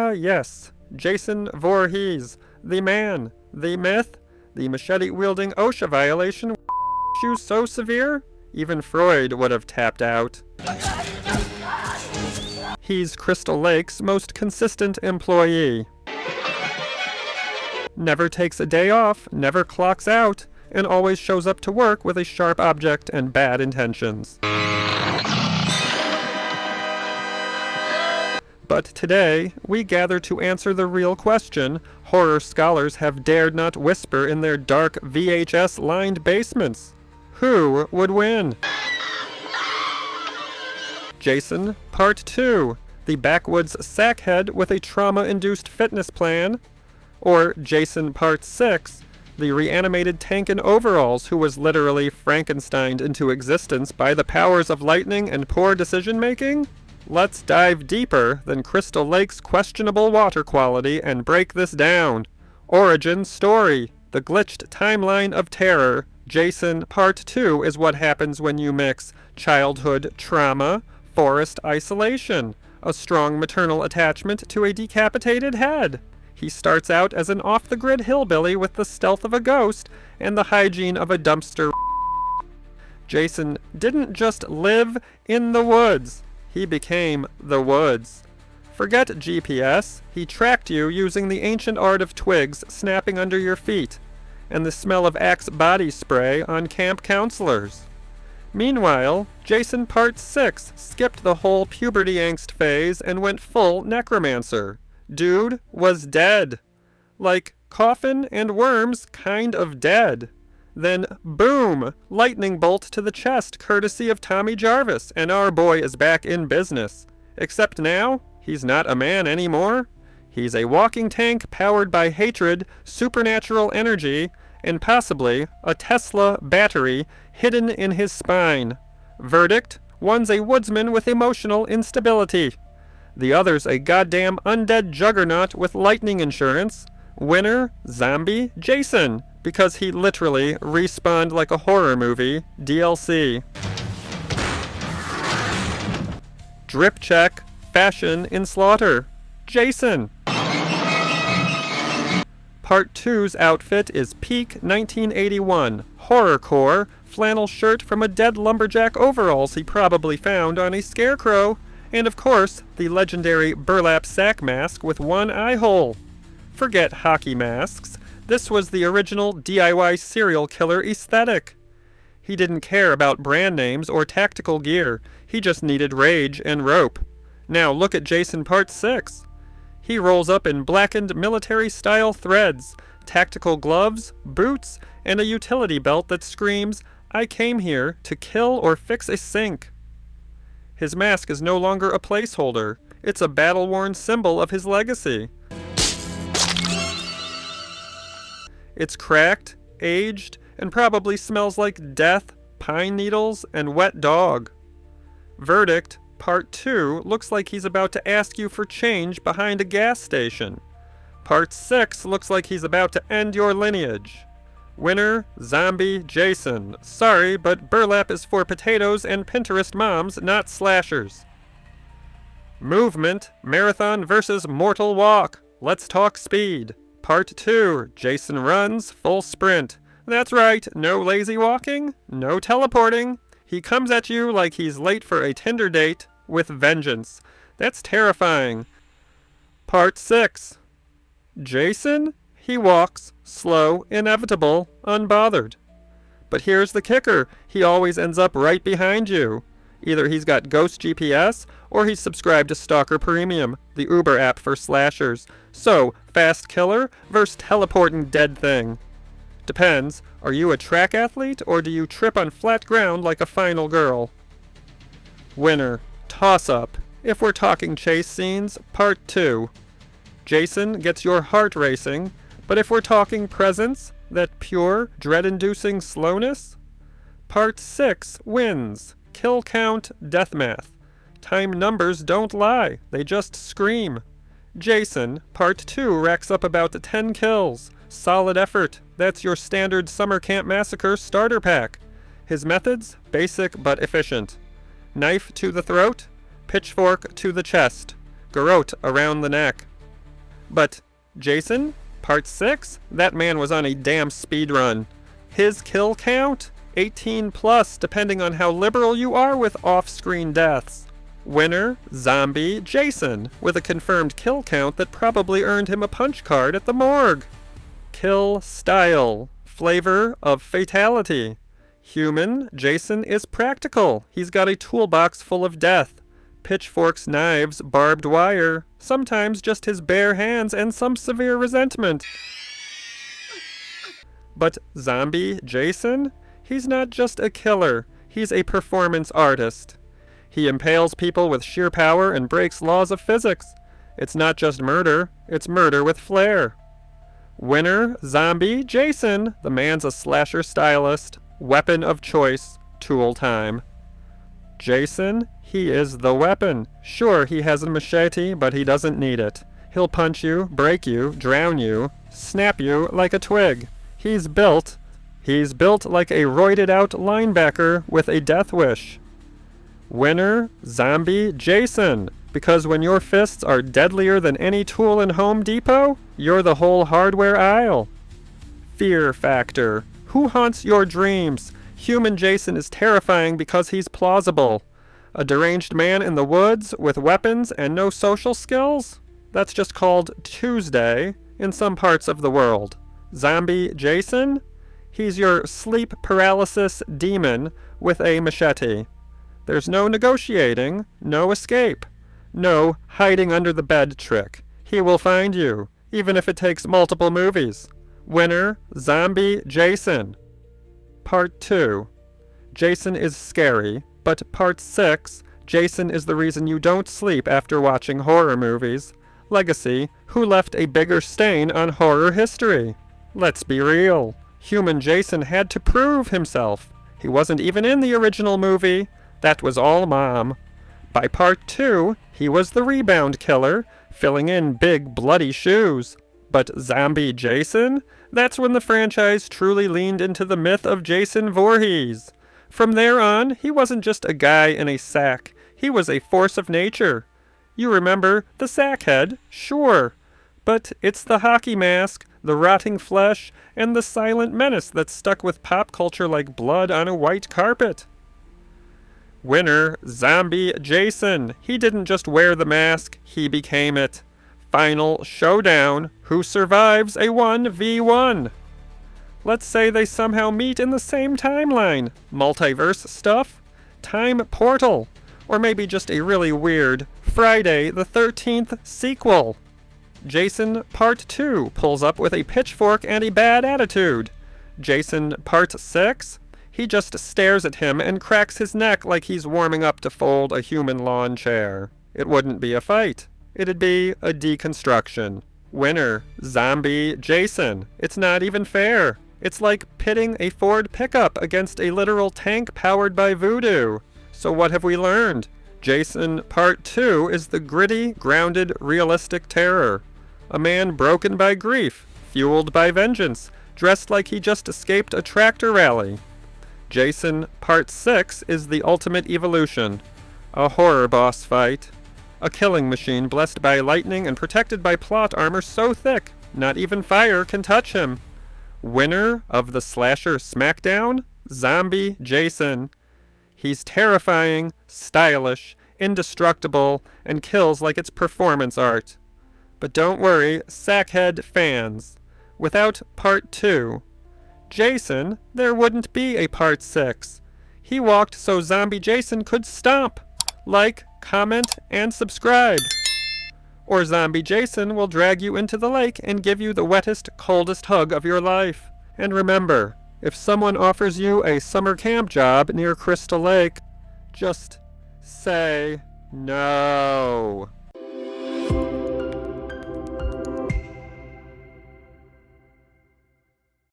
Ah, yes, Jason Voorhees, the man, the myth, the machete-wielding OSHA violation you so severe, even Freud would have tapped out. He's Crystal Lake's most consistent employee. Never takes a day off, never clocks out, and always shows up to work with a sharp object and bad intentions. But today, we gather to answer the real question horror scholars have dared not whisper in their dark VHS-lined basements. Who would win? Jason, Part 2, the backwoods sackhead with a trauma-induced fitness plan. Or Jason, Part 6, the reanimated tank in overalls who was literally Frankensteined into existence by the powers of lightning and poor decision-making? Let's dive deeper than Crystal Lake's questionable water quality and break this down. Origin story, the glitched timeline of terror. Jason, Part 2 is what happens when you mix childhood trauma, forest isolation, a strong maternal attachment to a decapitated head. He starts out as an off-the-grid hillbilly with the stealth of a ghost and the hygiene of a dumpster. Jason didn't just live in the woods. He became the woods. Forget GPS, he tracked you using the ancient art of twigs snapping under your feet, and the smell of Axe body spray on camp counselors. Meanwhile, Jason Part 6 skipped the whole puberty angst phase and went full necromancer. Dude was dead. Like coffin and worms kind of dead. Then, boom! Lightning bolt to the chest courtesy of Tommy Jarvis, and our boy is back in business. Except now, he's not a man anymore. He's a walking tank powered by hatred, supernatural energy, and possibly a Tesla battery hidden in his spine. Verdict, one's a woodsman with emotional instability. The other's a goddamn undead juggernaut with lightning insurance. Winner, zombie, Jason, because he literally respawned like a horror movie, DLC. Drip check, fashion in slaughter, Jason. Part 2's outfit is peak 1981, horrorcore, flannel shirt from a dead lumberjack overalls he probably found on a scarecrow, and of course, the legendary burlap sack mask with one eye hole. Forget hockey masks. This was the original DIY serial killer aesthetic. He didn't care about brand names or tactical gear. He just needed rage and rope. Now look at Jason Part 6. He rolls up in blackened military-style threads, tactical gloves, boots, and a utility belt that screams, "I came here to kill or fix a sink." His mask is no longer a placeholder. It's a battle-worn symbol of his legacy. It's cracked, aged, and probably smells like death, pine needles, and wet dog. Verdict, Part 2 looks like he's about to ask you for change behind a gas station. Part 6 looks like he's about to end your lineage. Winner, zombie, Jason. Sorry, but burlap is for potatoes and Pinterest moms, not slashers. Movement, marathon versus mortal walk. Let's talk speed. Part 2, Jason runs, full sprint. That's right, no lazy walking, no teleporting. He comes at you like he's late for a Tinder date with vengeance. That's terrifying. Part 6, Jason? He walks, slow, inevitable, unbothered. But here's the kicker, he always ends up right behind you. Either he's got Ghost GPS, or he's subscribed to Stalker Premium, the Uber app for slashers. So, fast killer versus teleporting dead thing. Depends, are you a track athlete, or do you trip on flat ground like a final girl? Winner, toss-up. If we're talking chase scenes, Part 2. Jason gets your heart racing, but if we're talking presence, that pure, dread-inducing slowness, Part 6 wins. Kill count, deathmath. Time numbers don't lie, they just scream. Jason, Part 2 racks up about 10 kills. Solid effort. That's your standard Summer Camp Massacre starter pack. His methods, basic but efficient. Knife to the throat, pitchfork to the chest, garrote around the neck. But Jason, Part 6? That man was on a damn speed run. His kill count? 18 plus, depending on how liberal you are with off-screen deaths. Winner, Zombie Jason, with a confirmed kill count that probably earned him a punch card at the morgue. Kill style, flavor of fatality. Human, Jason is practical. He's got a toolbox full of death. Pitchforks, knives, barbed wire, sometimes just his bare hands and some severe resentment. But Zombie Jason? He's not just a killer, he's a performance artist. He impales people with sheer power and breaks laws of physics. It's not just murder, it's murder with flair. Winner, Zombie Jason. The man's a slasher stylist. Weapon of choice, tool time. Jason, he is the weapon. Sure, he has a machete, but he doesn't need it. He'll punch you, break you, drown you, snap you like a twig. He's built like a roided-out linebacker with a death wish. Winner, Zombie Jason. Because when your fists are deadlier than any tool in Home Depot, you're the whole hardware aisle. Fear factor. Who haunts your dreams? Human Jason is terrifying because he's plausible. A deranged man in the woods with weapons and no social skills? That's just called Tuesday in some parts of the world. Zombie Jason? He's your sleep paralysis demon with a machete. There's no negotiating, no escape, no hiding under the bed trick. He will find you, even if it takes multiple movies. Winner, Zombie Jason. Part 2. Jason is scary, but Part 6, Jason is the reason you don't sleep after watching horror movies. Legacy, who left a bigger stain on horror history? Let's be real. Human Jason had to prove himself. He wasn't even in the original movie. That was all Mom. By Part 2, he was the rebound killer, filling in big bloody shoes. But Zombie Jason? That's when the franchise truly leaned into the myth of Jason Voorhees. From there on, he wasn't just a guy in a sack. He was a force of nature. You remember the sackhead? Sure. But it's the hockey mask, the rotting flesh, and the silent menace that's stuck with pop culture like blood on a white carpet. Winner, Zombie Jason. He didn't just wear the mask, he became it. Final showdown. Who survives a 1v1? Let's say they somehow meet in the same timeline. Multiverse stuff? Time portal. Or maybe just a really weird Friday the 13th sequel. Jason Part 2 pulls up with a pitchfork and a bad attitude. Jason Part 6? He just stares at him and cracks his neck like he's warming up to fold a human lawn chair. It wouldn't be a fight. It'd be a deconstruction. Winner, Zombie Jason. It's not even fair. It's like pitting a Ford pickup against a literal tank powered by voodoo. So what have we learned? Jason Part 2 is the gritty, grounded, realistic terror. A man broken by grief, fueled by vengeance, dressed like he just escaped a tractor rally. Jason Part 6 is the ultimate evolution. A horror boss fight. A killing machine blessed by lightning and protected by plot armor so thick, not even fire can touch him. Winner of the slasher smackdown? Zombie Jason. He's terrifying, stylish, indestructible, and kills like it's performance art. But don't worry, sackhead fans. Without Part 2, Jason, there wouldn't be a Part 6. He walked so Zombie Jason could stomp. Like, comment, and subscribe. Or Zombie Jason will drag you into the lake and give you the wettest, coldest hug of your life. And remember, if someone offers you a summer camp job near Crystal Lake, just say no.